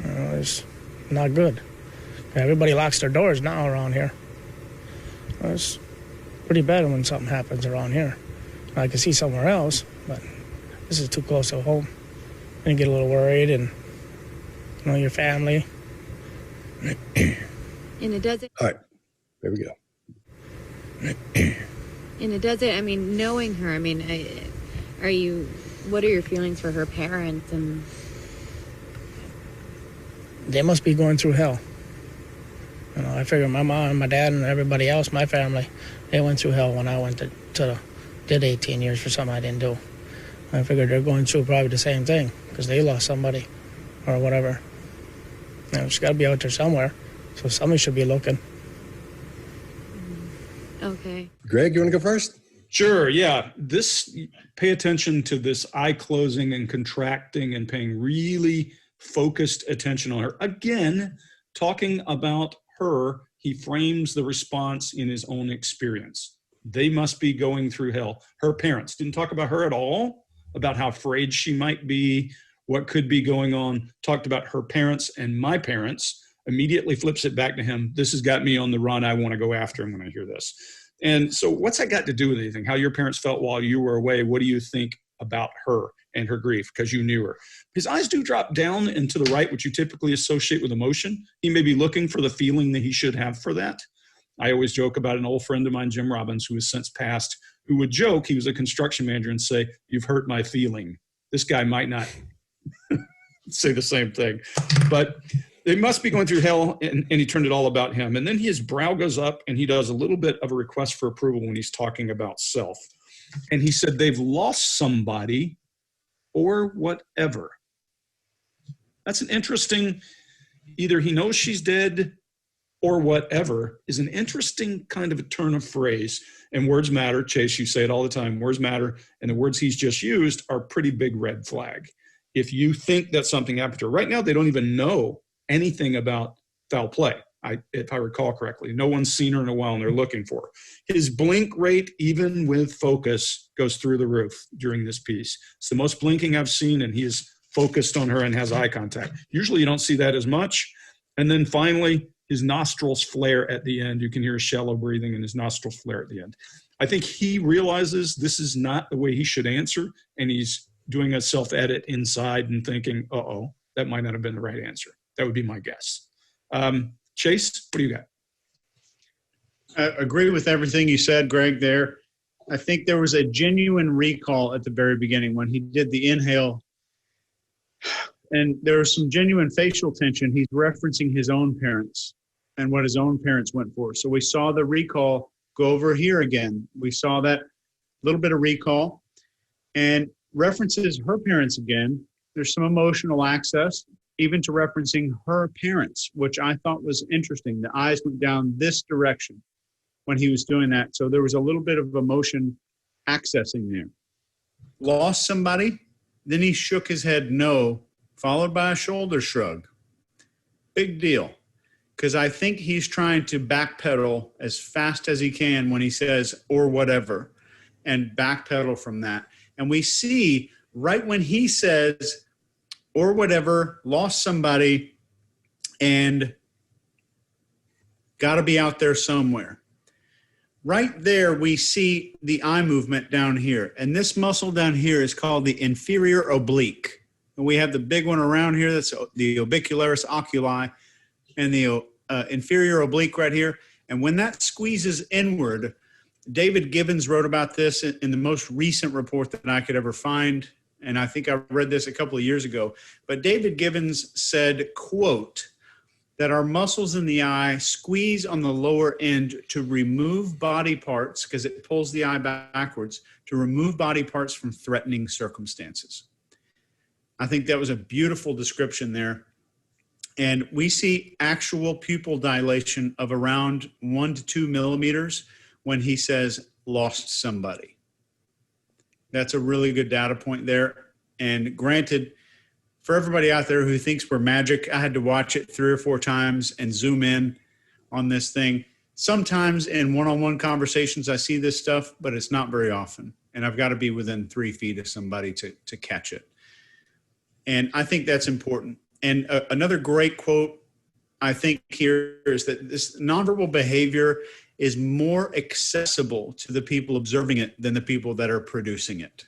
It's not good. Everybody locks their doors now around here. It's pretty bad when something happens around here. I can see somewhere else, but this is too close to home. And you get a little worried, and your family.
In the desert?
All right. There we go.
In the desert, I mean, knowing her, I mean, what are your feelings for her parents? And
They must be going through hell. I figure my mom and my dad and everybody else, my family, they went through hell when I went did 18 years for something I didn't do. I figured they're going through probably the same thing because they lost somebody or whatever. She's got to be out there somewhere, so somebody should be looking.
okay.
Greg, you want to go first?
Sure, yeah. Pay attention to this eye closing and contracting and paying really focused attention on her. Again, talking about her, he frames the response in his own experience. They must be going through hell. Her parents didn't talk about her at all, about how afraid she might be, what could be going on. Talked about her parents and my parents. Immediately flips it back to him. This has got me on the run. I want to go after him when I hear this. And so what's that got to do with anything? How your parents felt while you were away? What do you think about her and her grief because you knew her? His eyes do drop down and to the right, which you typically associate with emotion. He may be looking for the feeling that he should have for that. I always joke about an old friend of mine, Jim Robbins, who has since passed, who would joke, he was a construction manager, and say, "You've hurt my feeling." This guy might not say the same thing, but they must be going through hell, and he turned it all about him. And then his brow goes up, and he does a little bit of a request for approval when he's talking about self. And he said, they've lost somebody or whatever. That's an interesting, either he knows she's dead or whatever is an interesting kind of a turn of phrase. And words matter. Chase, you say it all the time. Words matter. And the words he's just used are a pretty big red flag. If you think that something happened to her, right now, they don't even know anything about foul play. If I recall correctly, no one's seen her in a while and they're looking for her. His blink rate, even with focus, goes through the roof during this piece. It's the most blinking I've seen, and he is focused on her and has eye contact. Usually you don't see that as much. And then finally, his nostrils flare at the end. You can hear his shallow breathing and his nostrils flare at the end. I think he realizes this is not the way he should answer, and he's doing a self-edit inside and thinking, uh-oh, that might not have been the right answer. That would be my guess. Chase, what do you got?
I agree with everything you said, Greg, there. I think there was a genuine recall at the very beginning when he did the inhale. And there's some genuine facial tension. He's referencing his own parents and what his own parents went for. So we saw the recall go over here again. We saw that little bit of recall and references her parents again. There's some emotional access, even to referencing her parents, which I thought was interesting. The eyes went down this direction when he was doing that. So there was a little bit of emotion accessing there. Lost somebody? Then he shook his head no, followed by a shoulder shrug. Big deal. Because I think he's trying to backpedal as fast as he can when he says, or whatever, and backpedal from that. And we see right when he says, or whatever, lost somebody, and got to be out there somewhere. Right there, we see the eye movement down here. And this muscle down here is called the inferior oblique. And we have the big one around here. That's the orbicularis oculi and the inferior oblique right here. And when that squeezes inward, David Gibbons wrote about this in the most recent report that I could ever find. And I think I read this a couple of years ago. But David Gibbons said, quote, that our muscles in the eye squeeze on the lower end to remove body parts, because it pulls the eye backwards, to remove body parts from threatening circumstances. I think that was a beautiful description there. And we see actual pupil dilation of around 1 to 2 millimeters when he says lost somebody. That's a really good data point there. And granted, for everybody out there who thinks we're magic, I had to watch it 3 or 4 times and zoom in on this thing. Sometimes in one-on-one conversations, I see this stuff, but it's not very often. And I've got to be within 3 feet of somebody to catch it. And I think that's important. And another great quote, I think, here is that this nonverbal behavior is more accessible to the people observing it than the people that are producing it.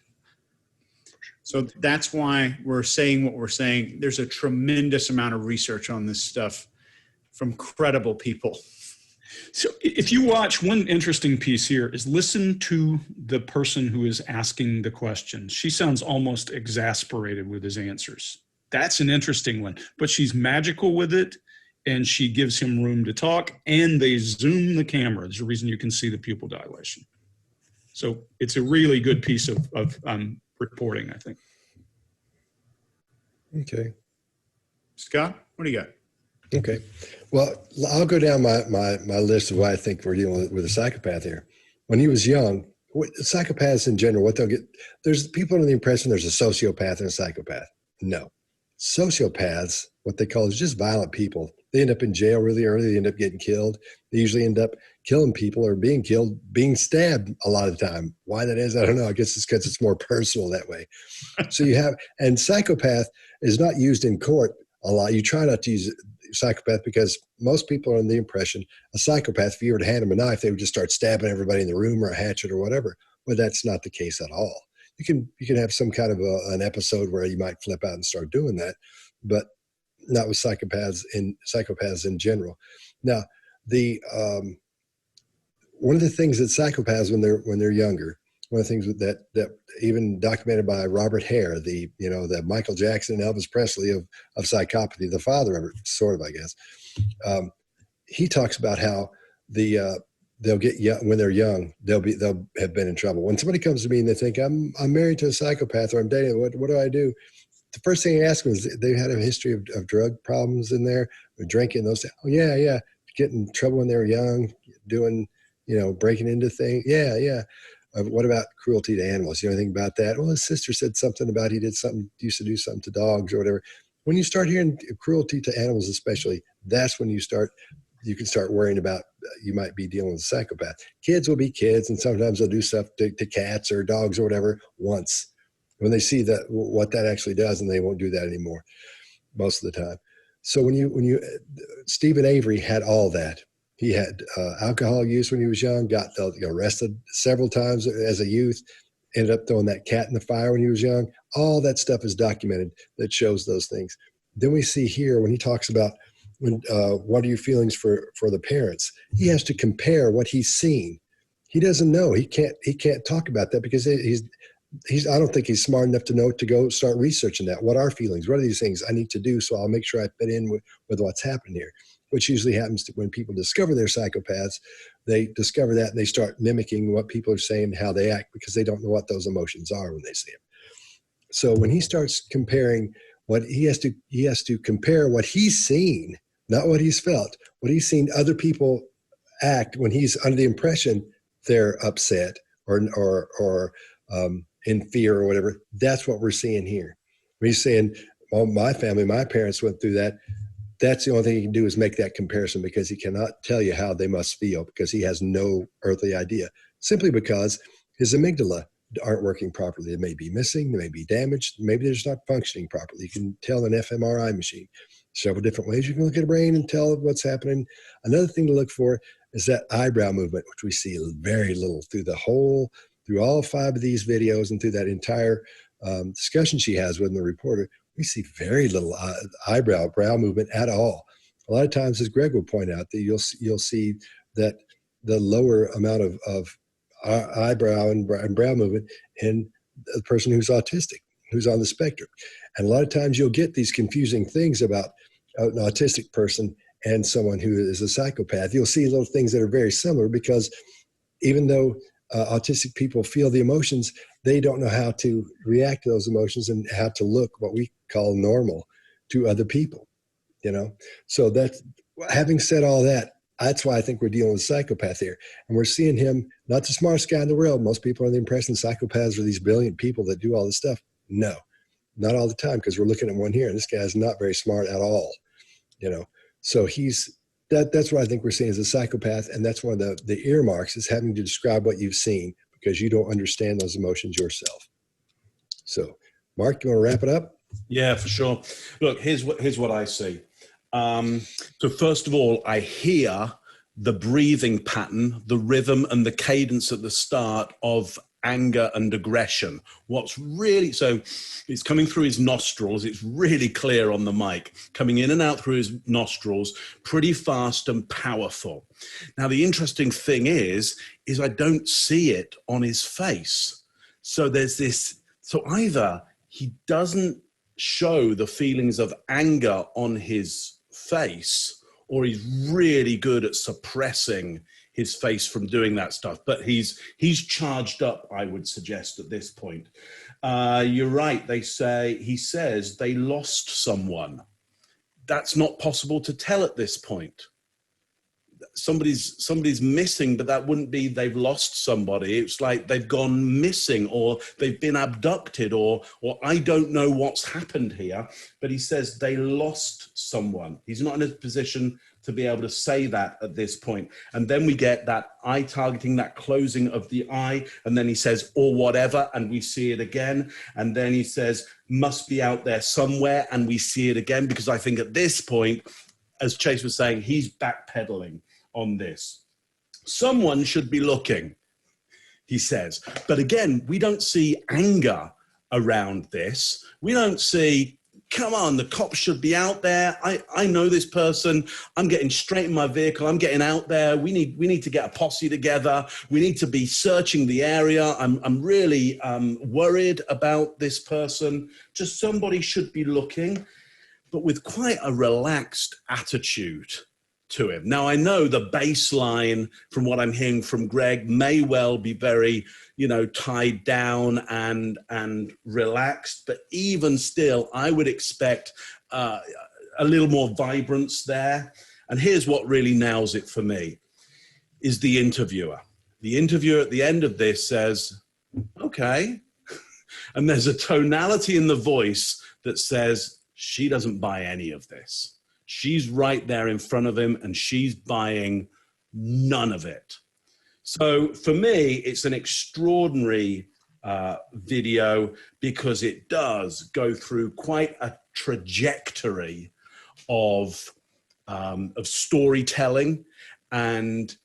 So that's why we're saying what we're saying. There's a tremendous amount of research on this stuff from credible people.
So if you watch, one interesting piece here is listen to the person who is asking the question. She sounds almost exasperated with his answers. That's an interesting one, but she's magical with it, and she gives him room to talk, and they zoom the camera. There's a reason you can see the pupil dilation. So it's a really good piece of reporting, I think.
Okay.
Scott, what do you got?
Okay. Well, I'll go down my list of why I think we're dealing with a psychopath here. When he was young, psychopaths in general, what they'll get, there's people under the impression there's a sociopath and a psychopath. No. Sociopaths, what they call is just violent people. They end up in jail really early. They end up getting killed. They usually end up killing people or being killed, being stabbed a lot of the time. Why that is, I don't know. I guess it's because it's more personal that way. So you have, and psychopath is not used in court a lot. You try not to use psychopath because most people are under the impression a psychopath, if you were to hand them a knife, they would just start stabbing everybody in the room or a hatchet or whatever. Well, that's not the case at all. You can have some kind of an episode where you might flip out and start doing that, but not with psychopaths in general. Now, the one of the things that psychopaths when they're younger, one of the things that even documented by Robert Hare, the Michael Jackson and Elvis Presley of psychopathy, the father of it, sort of, I guess. He talks about how they'll get young, when they're young, they'll have been in trouble. When somebody comes to me and they think I'm married to a psychopath or I'm dating, what do I do? The first thing I ask them is they had a history of drug problems in there, or drinking, those things. Oh yeah, get in trouble when they were young, doing, breaking into things. Yeah. What about cruelty to animals? You know anything about that? Well, his sister said something about he used to do something to dogs or whatever. When you start hearing cruelty to animals, especially, that's when you can start worrying about you might be dealing with a psychopath. Kids will be kids, and sometimes they'll do stuff to cats or dogs or whatever once when they see what that actually does, and they won't do that anymore most of the time. So when Steven Avery had all that. He had alcohol use when he was young, got arrested several times as a youth, ended up throwing that cat in the fire when he was young. All that stuff is documented that shows those things. Then we see here when he talks about what are your feelings for the parents, he has to compare what he's seen. He doesn't know. He can't talk about that because I don't think he's smart enough to know to go start researching that. What are feelings? What are these things I need to do? So I'll make sure I fit in with what's happening here, which usually happens when people discover they're psychopaths. They discover that and they start mimicking what people are saying, how they act, because they don't know what those emotions are when they see them. So when he starts comparing what he has to compare what he's seen, not what he's felt, what he's seen other people act when he's under the impression they're upset or in fear or whatever. That's what we're seeing here. When he's saying, well, my family, my parents went through that. That's the only thing he can do is make that comparison, because he cannot tell you how they must feel, because he has no earthly idea, simply because his amygdala aren't working properly. They may be missing, they may be damaged, maybe they're just not functioning properly. You can tell an fMRI machine several different ways. You can look at a brain and tell what's happening. Another thing to look for is that eyebrow movement, which we see very little through all 5 of these videos and through that entire discussion she has with the reporter. We see very little brow movement at all. A lot of times, as Greg will point out, that you'll see that the lower amount of eyebrow and brow movement in the person who's autistic, who's on the spectrum. And a lot of times you'll get these confusing things about an autistic person and someone who is a psychopath. You'll see little things that are very similar, because even though autistic people feel the emotions, they don't know how to react to those emotions and how to look what we call normal to other people, So that's, having said all that, that's why I think we're dealing with a psychopath here. And we're seeing him, not the smartest guy in the world. Most people are under the impression psychopaths are these brilliant people that do all this stuff. No, not all the time, because we're looking at one here, and this guy's not very smart at all, So that's what I think we're seeing as a psychopath. And that's one of the earmarks, is having to describe what you've seen, because you don't understand those emotions yourself. So, Mark, you want to wrap it up?
Yeah, for sure. Look, here's what I see. So first of all, I hear the breathing pattern, the rhythm and the cadence at the start of anger and aggression. So it's coming through his nostrils. It's really clear on the mic, coming in and out through his nostrils, pretty fast and powerful. Now, the interesting thing is I don't see it on his face. So there's this, so either he doesn't show the feelings of anger on his face, or he's really good at suppressing his face from doing that stuff. But he's charged up, I would suggest, at this point. You're right. He says they lost someone. That's not possible to tell at this point. Somebody's missing, but that wouldn't be they've lost somebody. It's like they've gone missing, or they've been abducted, or I don't know what's happened here. But he says they lost someone. He's not in a position to be able to say that at this point. And then we get that eye targeting, that closing of the eye. And then he says, or whatever, and we see it again. And then he says, must be out there somewhere, and we see it again. Because I think at this point, as Chase was saying, he's backpedaling on this. Someone should be looking, he says. But again, we don't see anger around this. We don't see, come on, the cops should be out there. I know this person. I'm getting straight in my vehicle. I'm getting out there. We need to get a posse together. We need to be searching the area. I'm really worried about this person. Just somebody should be looking, but with quite a relaxed attitude to him. Now, I know the baseline from what I'm hearing from Greg may well be very, tied down and relaxed, but even still, I would expect a little more vibrance there. And here's what really nails it for me, is the interviewer. The interviewer at the end of this says, okay. And there's a tonality in the voice that says, she doesn't buy any of this. She's right there in front of him, and she's buying none of it. So for me, it's an extraordinary video, because it does go through quite a trajectory of storytelling and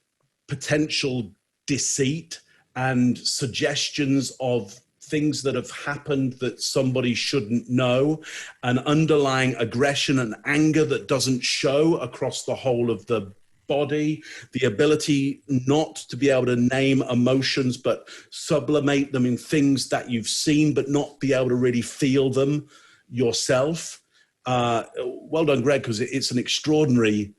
potential deceit and suggestions of things that have happened that somebody shouldn't know, and underlying aggression and anger that doesn't show across the whole of the body, the ability not to be able to name emotions, but sublimate them in things that you've seen, but not be able to really feel them yourself. Well done, Greg, because it's an extraordinary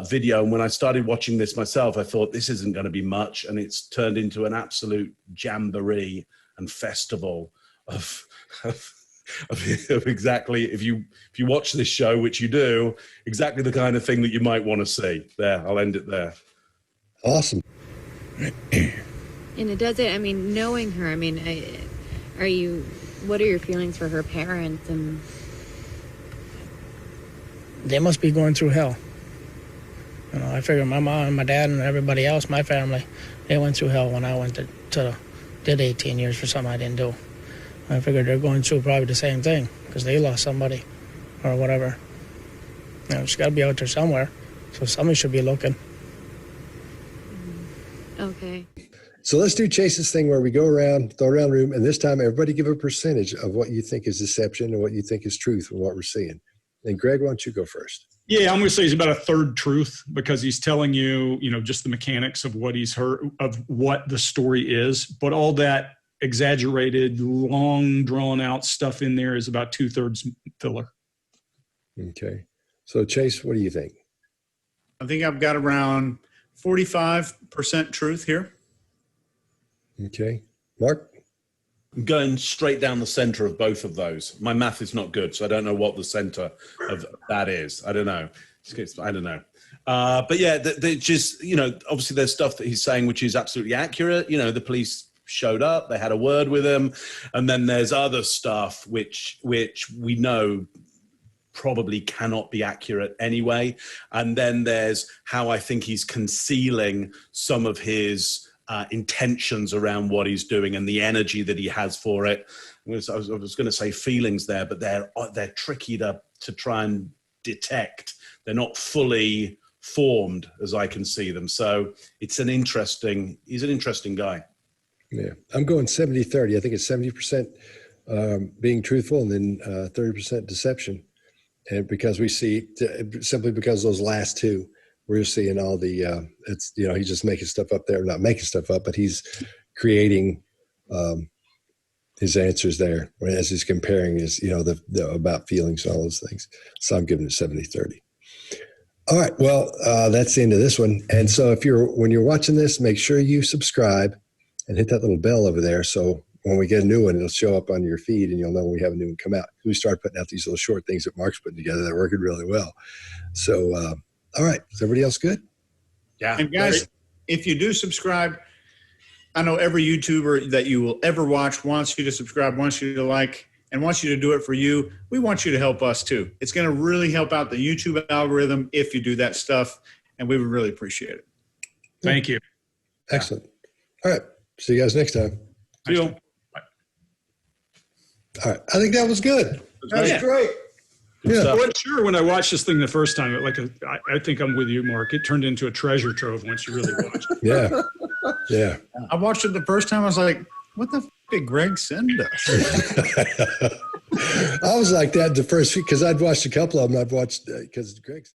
video. And when I started watching this myself, I thought this isn't going to be much. And it's turned into an absolute jamboree and festival of exactly, if you watch this show, which you do, exactly the kind of thing that you might want to see. There, I'll end it there.
Awesome.
And it does it. I mean, knowing her. I mean, what are your feelings for her parents? And
They must be going through hell. You know, I figure my mom and my dad and everybody else, my family, they went through hell when I went did 18 years for something I didn't do. I figured they're going through probably the same thing because they lost somebody or whatever. You know, she's got to be out there somewhere, so somebody should be looking.
okay.
So let's do Chase's thing where we go around, throw around the room, and this time everybody give a percentage of what you think is deception and what you think is truth from what we're seeing. And Greg, why don't you go first?
Yeah, I'm going to say he's about a third truth because he's telling you, just the mechanics of what he's heard, of what the story is. But all that exaggerated, long, drawn-out stuff in there is about 2/3 filler.
Okay. So Chase, what do you think?
I think I've got around 45% truth here.
Okay. Mark?
I'm going straight down the center of both of those. My math is not good, so I don't know what the center of that is. I don't know. I don't know. But yeah, they just, obviously there's stuff that he's saying which is absolutely accurate. The police showed up, they had a word with him. And then there's other stuff which we know probably cannot be accurate anyway. And then there's how I think he's concealing some of his intentions around what he's doing and the energy that he has for it. I was going to say feelings there, but they're tricky to try and detect. They're not fully formed as I can see them. So he's an interesting guy.
Yeah. I'm going 70-30. I think it's 70% being truthful and then 30% deception. And because we see, simply because those last two, we're seeing all the, he's just making stuff up there, not making stuff up, but he's creating his answers there as he's comparing his, about feelings and all those things. So I'm giving it 70-30. All right. Well, that's the end of this one. And so when you're watching this, make sure you subscribe and hit that little bell over there. So when we get a new one, it'll show up on your feed and you'll know when we have a new one come out. We started putting out these little short things that Mark's putting together that are working really well. So, all right. Is everybody else good?
Yeah.
And guys, if you do subscribe, I know every YouTuber that you will ever watch wants you to subscribe, wants you to like, and wants you to do it for you. We want you to help us too. It's going to really help out the YouTube algorithm if you do that stuff, and we would really appreciate it.
Thank you.
Excellent. All right. See you guys next time.
See you.
All right. I think that was good.
That was great.
Yeah.
I wasn't sure when I watched this thing the first time. I think I'm with you, Mark. It turned into a treasure trove once you really watched it.
Yeah. Yeah.
I watched it the first time. I was like, what the f*** did Greg send us?
I was like that the first week because I'd watched a couple of them. I've watched because Greg's.